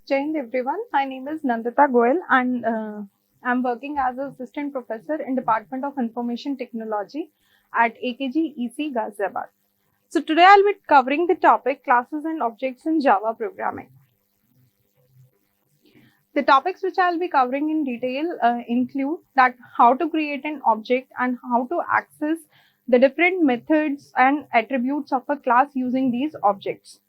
Jai Hind everyone. My name is Nandita Goyal and I'm working as an assistant professor in Department of Information Technology at AKGEC Ghaziabad. So today I'll be covering the topic classes and objects in Java programming. The topics which I'll be covering in detail include that how to create an object and how to access the different methods and attributes of a class using these objects.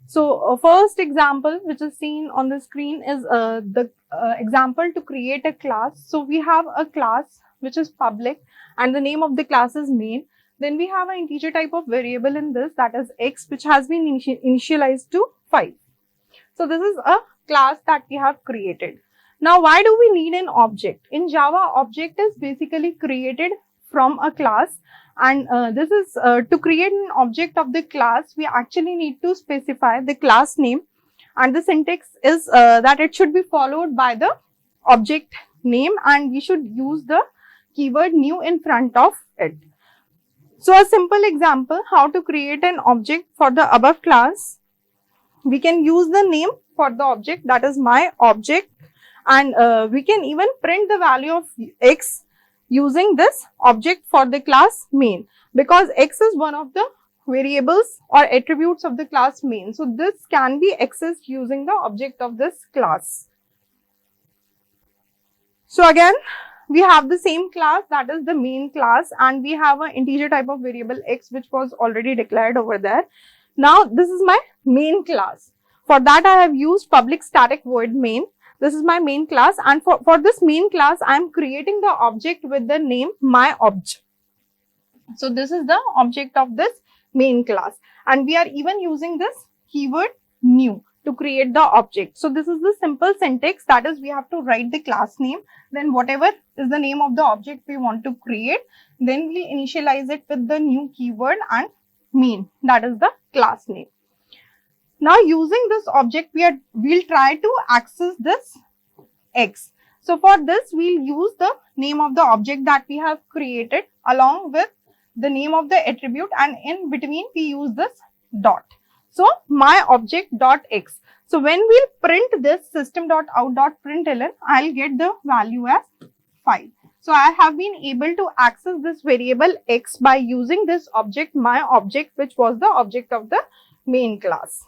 So first example which is seen on the screen is the example to create a class. So we have a class which is public and the name of the class is main. Then we have an integer type of variable in this, that is x, which has been initialized to 5. So this is a class that we have created. Now why do we need an object? In Java, object is basically created from a class. And this is to create an object of the class, we actually need to specify the class name, and the syntax is that it should be followed by the object name and we should use the keyword new in front of it. So a simple example how to create an object for the above class, we can use the name for the object, that is my object, and we can even print the value of x using this object for the class main, because x is one of the variables or attributes of the class main. So this can be accessed using the object of this class. So again, we have the same class, that is the main class, and we have an integer type of variable x which was already declared over there. Now this is my main class. For that I have used public static void main. This is my main class, and for this main class, I am creating the object with the name my object. So this is the object of this main class, and we are even using this keyword new to create the object. So this is the simple syntax, that is we have to write the class name, then whatever is the name of the object we want to create, then we initialize it with the new keyword and main, that is the class name. Now using this object, we'll try to access this x. So for this, we'll use the name of the object that we have created along with the name of the attribute, and in between we use this dot. So my object dot x. So when we'll print this system.out.println, I'll get the value as 5. So I have been able to access this variable x by using this object my object, which was the object of the main class.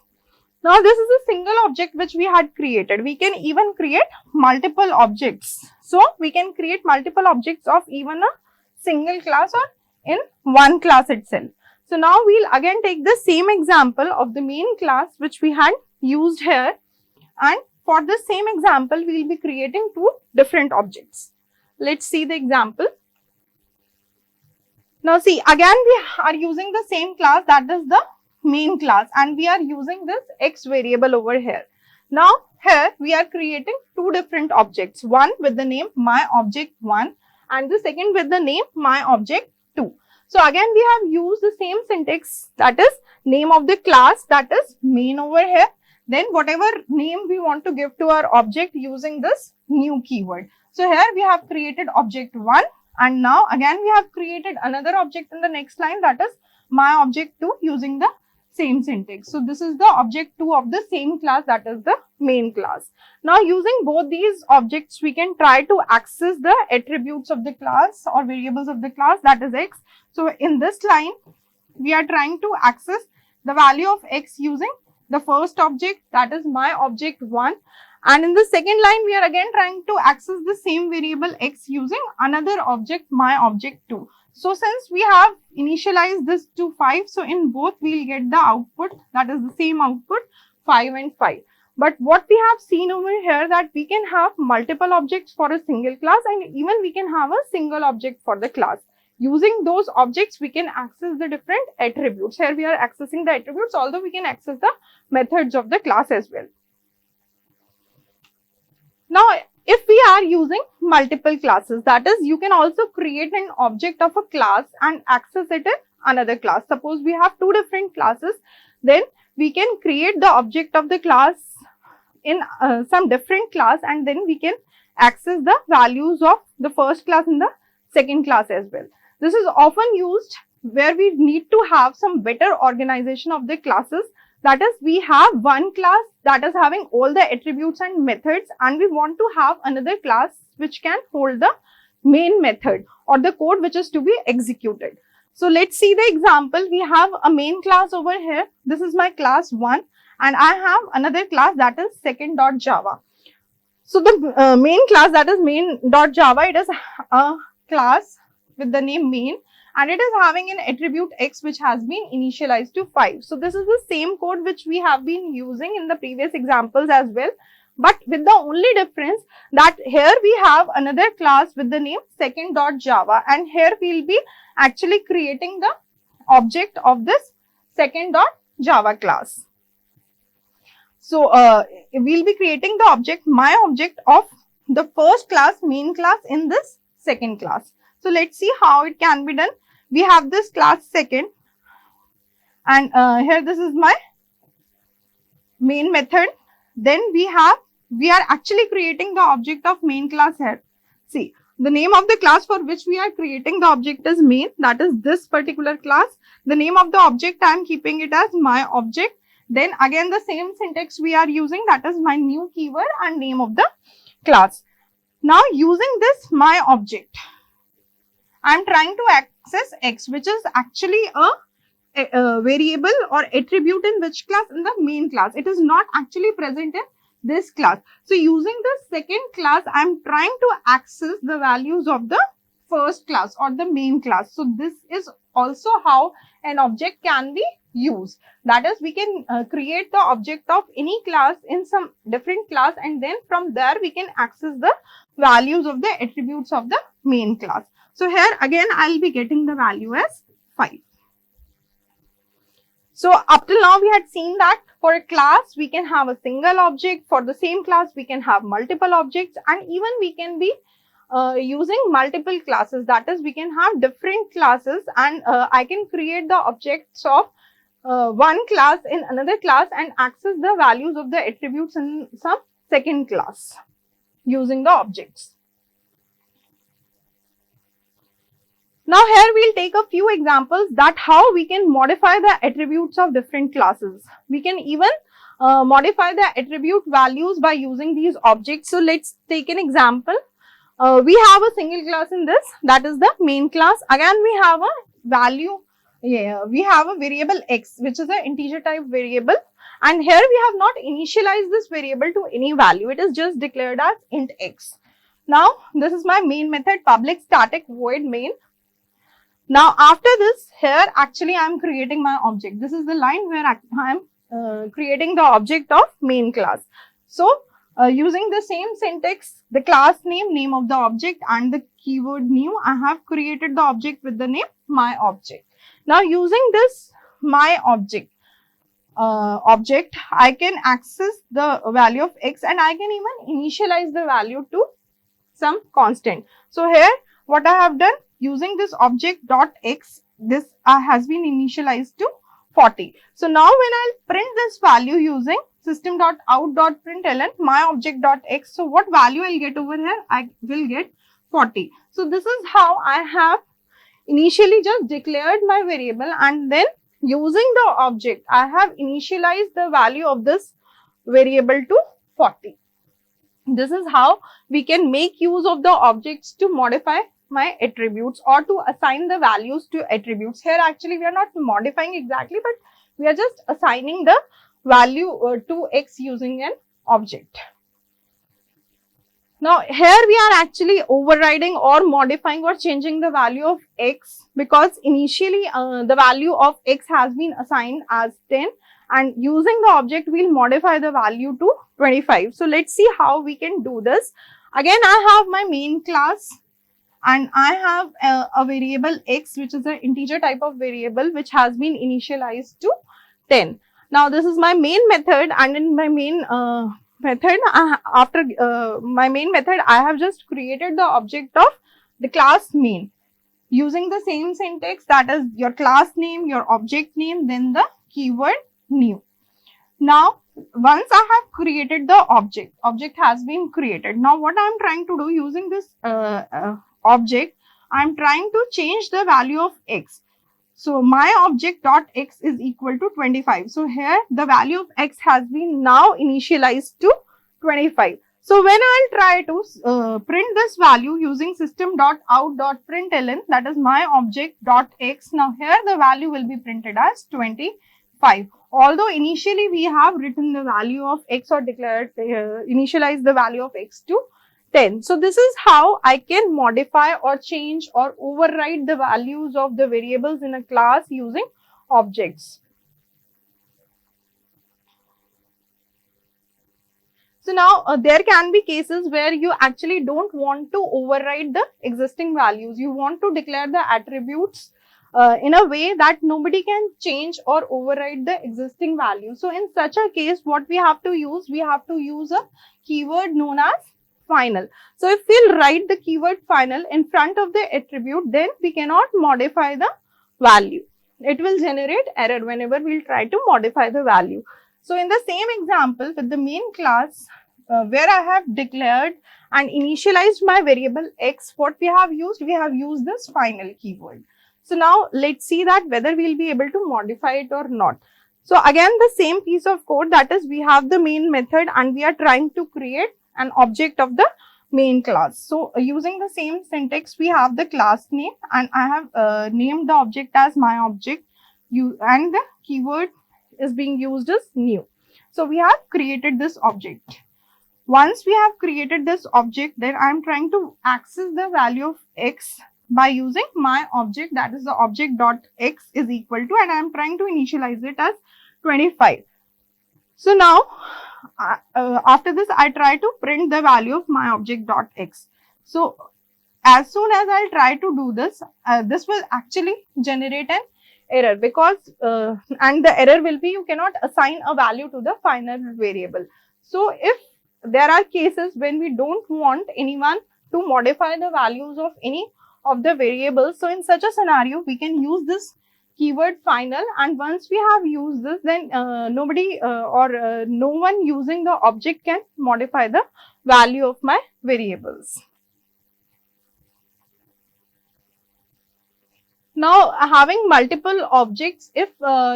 Now this is a single object which we had created. We can even create multiple objects. So we can create multiple objects of even a single class or in one class itself. So now we'll again take the same example of the main class which we had used here, and for the same example we'll be creating two different objects. Let's see the example. Now see, again we are using the same class, that is the main class, and we are using this x variable over here. Now here we are creating two different objects, one with the name my object 1 and the second with the name my object 2. So again we have used the same syntax, that is name of the class, that is main over here, then whatever name we want to give to our object using this new keyword. So here we have created object 1, and now again we have created another object in the next line, that is my object 2 using the same syntax. So this is the object 2 of the same class, that is the main class. Now using both these objects, we can try to access the attributes of the class or variables of the class, that is x. So in this line, we are trying to access the value of x using the first object, that is my object 1. And in the second line, we are again trying to access the same variable x using another object, my object 2. So since we have initialized this to 5, so in both we'll get the output, that is the same output 5 and 5. But what we have seen over here, that we can have multiple objects for a single class and even we can have a single object for the class. Using those objects, we can access the different attributes. Here we are accessing the attributes, although we can access the methods of the class as well. Now, if we are using multiple classes, that is, you can also create an object of a class and access it in another class. Suppose we have two different classes, then we can create the object of the class in some different class, and then we can access the values of the first class in the second class as well. This is often used where we need to have some better organization of the classes That is, we have one class that is having all the attributes and methods, and we want to have another class which can hold the main method or the code which is to be executed. So let's see the example. We have a main class over here. This is my class 1, and I have another class that is second.java. So the main class, that is main.java, it is a class with the name main, and it is having an attribute x which has been initialized to 5. So this is the same code which we have been using in the previous examples as well, but with the only difference that here we have another class with the name second.java, and here we will be actually creating the object of this second.java class. So we'll be creating the object, my object of the first class, main class, in this second class. So let's see how it can be done. We have this class second, and here this is my main method. Then we are actually creating the object of main class here. See, the name of the class for which we are creating the object is main, that is this particular class. The name of the object I am keeping it as my object. Then again the same syntax we are using, that is my new keyword and name of the class. Now using this my object, I am trying to access x, which is actually a variable or attribute in which class? In the main class. It is not actually present in this class. So using the second class, I am trying to access the values of the first class or the main class. So this is also how an object can be used. That is, we can create the object of any class in some different class, and then from there we can access the values of the attributes of the main class. So here again I will be getting the value as 5. So up till now we had seen that for a class we can have a single object, for the same class we can have multiple objects, and even we can be using multiple classes. That is, we can have different classes, and I can create the objects of one class in another class and access the values of the attributes in some second class using the objects. Now here we'll take a few examples that how we can modify the attributes of different classes. We can even modify the attribute values by using these objects. So let's take an example. We have a single class in this, that is the main class. Again we have a value, we have a variable x, which is an integer type variable, and here we have not initialized this variable to any value. It is just declared as int x. Now this is my main method, public static void main. Now after this, here actually I am creating my object. This is the line where I am creating the object of main class. So using the same syntax, the class name, name of the object, and the keyword new, I have created the object with the name my object. Now using this my object, I can access the value of x, and I can even initialize the value to some constant. So here what I have done, using this object dot x, this has been initialized to 40. So now when I'll print this value using system.out.println my object.x, so what value I'll get over here? I will get 40. So this is how I have initially just declared my variable, and then using the object I have initialized the value of this variable to 40. This is how we can make use of the objects to modify my attributes or to assign the values to attributes. Here actually we are not modifying exactly, but we are just assigning the value to x using an object. Now here we are actually overriding or modifying or changing the value of x, because initially the value of x has been assigned as 10, and using the object we will modify the value to 25. So let's see how we can do this. Again I have my main class, and I have a variable x, which is an integer type of variable which has been initialized to 10. Now this is my main method, and in my main method, after my main method, I have just created the object of the class main using the same syntax, that is your class name, your object name, then the keyword new. Now once I have created the object has been created. Now what I am trying to do using this object, I am trying to change the value of x. So my object dot x is equal to 25. So here the value of x has been now initialized to 25. So when I'll try to print this value using system.out.println, that is my object dot x. Now here the value will be printed as 25. Although initially we have written the value of x or declared initialized the value of x to 10. So this is how I can modify or change or override the values of the variables in a class using objects. So now there can be cases where you actually don't want to override the existing values. You want to declare the attributes in a way that nobody can change or override the existing value. So in such a case, what we have to use a keyword known as final. So if we'll write the keyword final in front of the attribute, then we cannot modify the value. It will generate error whenever we'll try to modify the value. So in the same example with the main class where I have declared and initialized my variable x, what we have used this final keyword. So now let's see that whether we'll be able to modify it or not. So again the same piece of code, that is we have the main method and we are trying to create an object of the main class. So using the same syntax, we have the class name and I have named the object as my object and the keyword is being used as new. So we have created this object. Once we have created this object, then I am trying to access the value of x by using my object, that is the object dot x is equal to, and I am trying to initialize it as 25. So now after this I try to print the value of my object dot x. So as soon as I try to do this, this will actually generate an error because and the error will be you cannot assign a value to the final variable. So if there are cases when we don't want anyone to modify the values of any of the variables, so in such a scenario we can use this keyword final, and once we have used this, then nobody or no one using the object can modify the value of my variables. Now, having multiple objects, if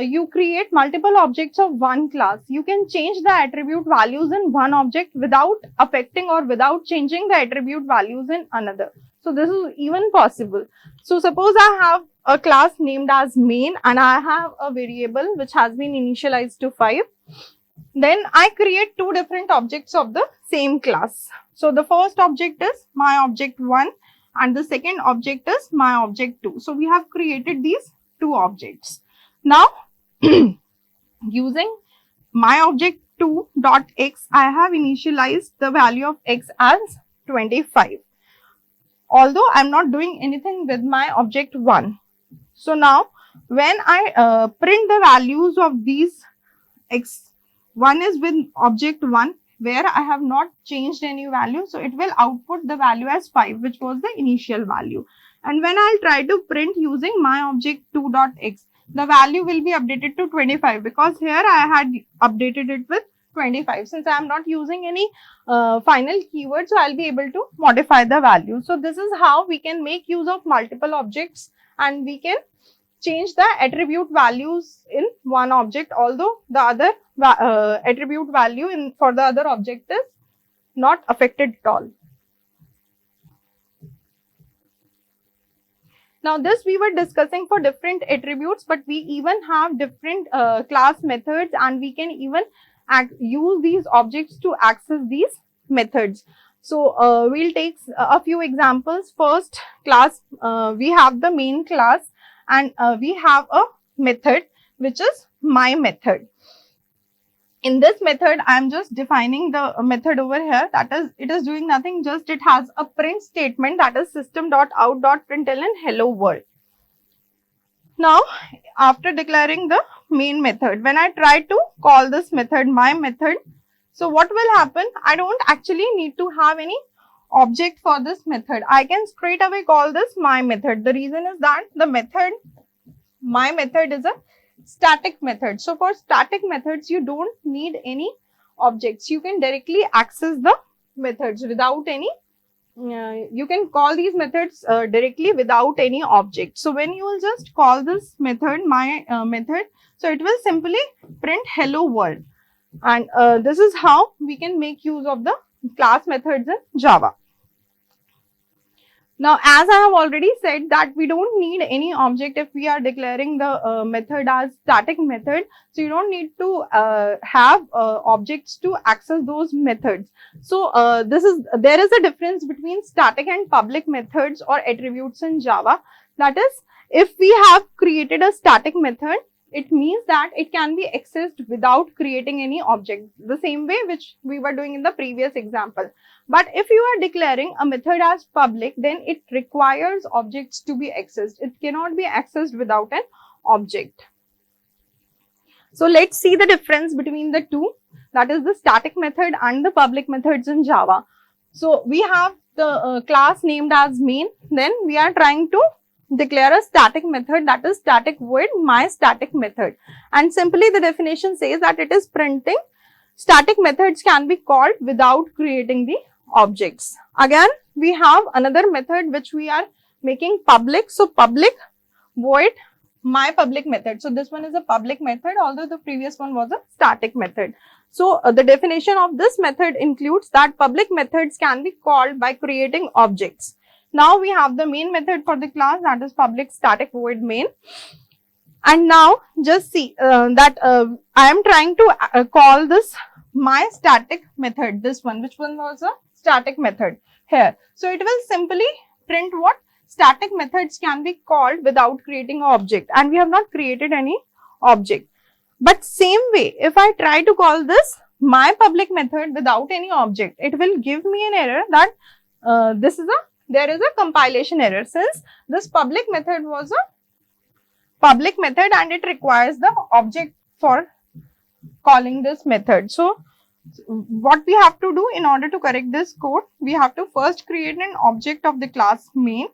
you create multiple objects of one class, you can change the attribute values in one object without affecting or without changing the attribute values in another. So this is even possible. So suppose I have a class named as main and I have a variable which has been initialized to 5. Then I create two different objects of the same class. So the first object is my object 1 and the second object is my object 2. So we have created these two objects. Now using my object 2 dot x, I have initialized the value of x as 25. Although I am not doing anything with my object 1. So now when I print the values of these x, one is with object 1 where I have not changed any value. So it will output the value as 5, which was the initial value. And when I'll try to print using my object 2 dot x, the value will be updated to 25 because here I had updated it with 25. Since I am not using any final keyword, so I'll be able to modify the value. So this is how we can make use of multiple objects and we can change the attribute values in one object, although the other attribute value for the other object is not affected at all. Now this we were discussing for different attributes, but we even have different class methods and we can even use these objects to access these methods. So we'll take a few examples. First class, we have the main class and we have a method which is my method. In this method, I am just defining the method over here. That is, it is doing nothing, just it has a print statement, that is system.out.println hello world. Now, after declaring the main method, when I try to call this method my method, so what will happen? I don't actually need to have any object for this method. I can straight away call this my method. The reason is that the method, my method, is a static method. So for static methods, you don't need any objects. You can directly access the methods without any you can call these methods directly without any object. So when you will just call this method, my method, so it will simply print hello world. And this is how we can make use of the class methods in Java. Now, as I have already said that we don't need any object if we are declaring the method as static method. So, you don't need to have objects to access those methods. So, there is a difference between static and public methods or attributes in Java. That is, if we have created a static method, it means that it can be accessed without creating any object, the same way which we were doing in the previous example. But if you are declaring a method as public, then it requires objects to be accessed. It cannot be accessed without an object. So let's see the difference between the two, that is the static method and the public methods in Java. So we have the class named as main, then we are trying to declare a static method, that is static void my static method, and simply the definition says that it is printing static methods can be called without creating the objects. Again, we have another method which we are making public. So public void my public method. So this one is a public method, although the previous one was a static method. So the definition of this method includes that public methods can be called by creating objects. Now we have the main method for the class, that is public static void main. And now just see that I am trying to call this my static method, this one, which one was a static method here. So it will simply print what? Static methods can be called without creating an object, and we have not created any object. But same way, if I try to call this my public method without any object, it will give me an error that there is a compilation error, since this public method was a public method and it requires the object for calling this method. So what we have to do in order to correct this code, we have to first create an object of the class main.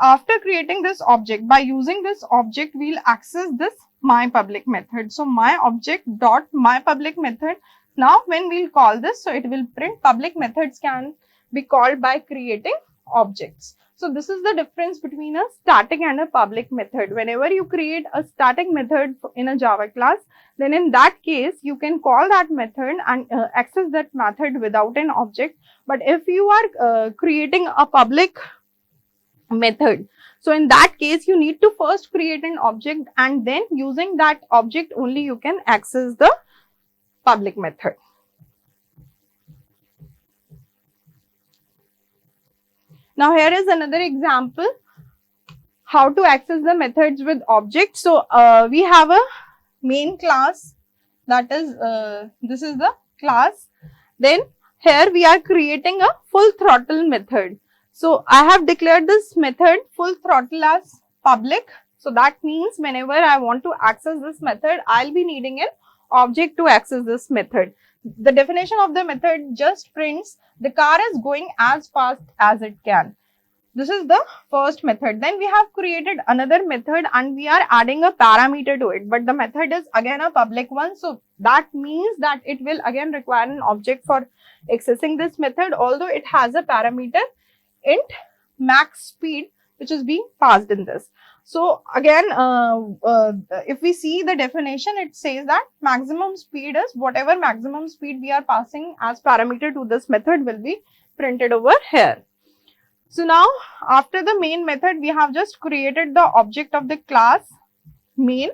After creating this object, by using this object, we will access this my public method. So my object dot my public method. Now when we will call this, so it will print public methods can be called by creating objects. So this is the difference between a static and a public method. Whenever you create a static method in a Java class, then in that case you can call that method and access that method without an object. But if you are creating a public method, so in that case you need to first create an object, and then using that object only you can access the public method. Now here is another example how to access the methods with objects. So we have a main class, that is this is the class. Then here we are creating a full throttle method. So I have declared this method full throttle as public. So that means whenever I want to access this method, I'll be needing an object to access this method. The definition of the method just prints the car is going as fast as it can. This is the first method. Then we have created another method and we are adding a parameter to it. But the method is again a public one. So that means that it will again require an object for accessing this method, although it has a parameter int max speed which is being passed in this. So again, if we see the definition, it says that maximum speed is whatever maximum speed we are passing as parameter to this method will be printed over here. So now after the main method, we have just created the object of the class main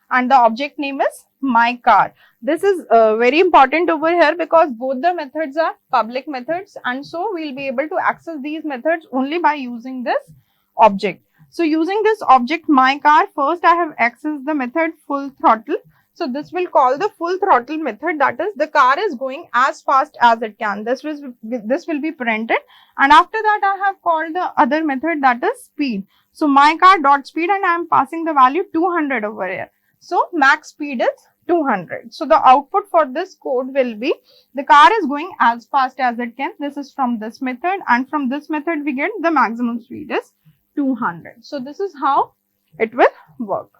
and the object name is my car. This is very important over here because both the methods are public methods, and so we will be able to access these methods only by using this object. So using this object my car, first I have accessed the method full throttle. So this will call the full throttle method, that is the car is going as fast as it can. This will be printed, and after that I have called the other method, that is speed. So my car dot speed, and I am passing the value 200 over here. So max speed is 200. So the output for this code will be the car is going as fast as it can. This is from this method, and from this method we get the maximum speed is 200. So this is how it will work.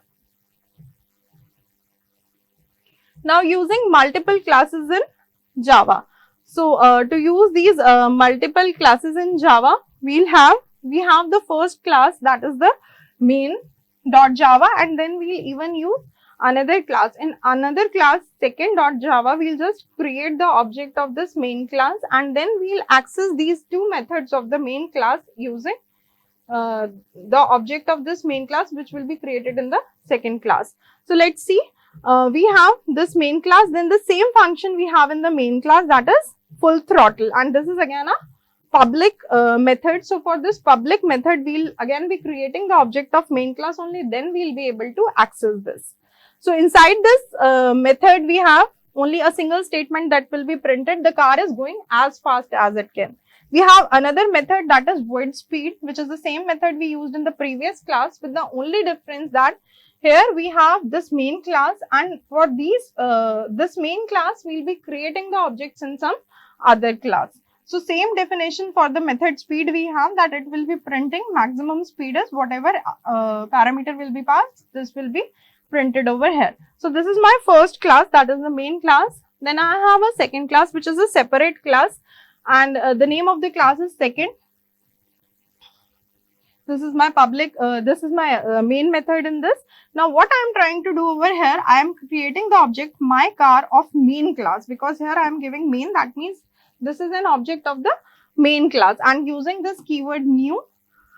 Now using multiple classes in Java. So to use these multiple classes in Java, we have the first class, that is the main.java, and then we'll even use another class. In another class, second.java, we'll just create the object of this main class, and then we'll access these two methods of the main class using the object of this main class, which will be created in the second class. So let's see. We have this main class, then the same function we have in the main class, that is full throttle, and this is again a public method. So for this public method, we'll again be creating the object of main class only, then we'll be able to access this. So inside this method, we have only a single statement that will be printed: the car is going as fast as it can. We have another method, that is void speed, which is the same method we used in the previous class, with the only difference that here we have this main class, and for these this main class, we'll be creating the objects in some other class. So same definition for the method speed we have, that it will be printing maximum speed is whatever parameter will be passed, this will be printed over here. So this is my first class, that is the main class. Then I have a second class, which is a separate class, and the name of the class is second. This is my public, this is my main method in this. Now what I am trying to do over here, I am creating the object my car of main class, because here I am giving main, that means this is an object of the main class, and using this keyword new,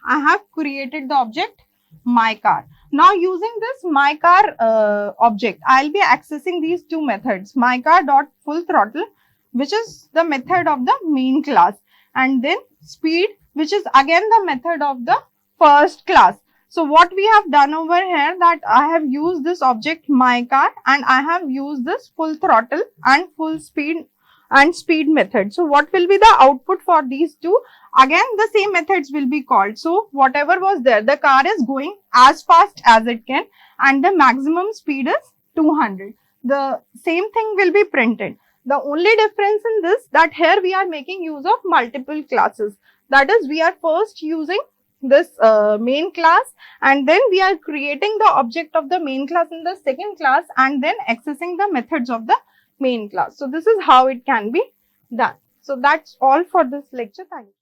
I have created the object my car. Now using this my car object, I will be accessing these two methods, my car dot full throttle, which is the method of the main class, and then speed, which is again the method of the first class. So what we have done over here, that I have used this object my car, and I have used this full throttle and full speed and speed method. So what will be the output for these two? Again the same methods will be called. So whatever was there, the car is going as fast as it can, and the maximum speed is 200. The same thing will be printed. The only difference in this, that here we are making use of multiple classes. That is, we are first using this main class, and then we are creating the object of the main class in the second class, and then accessing the methods of the main class. So this is how it can be done. So that's all for this lecture. Thank you.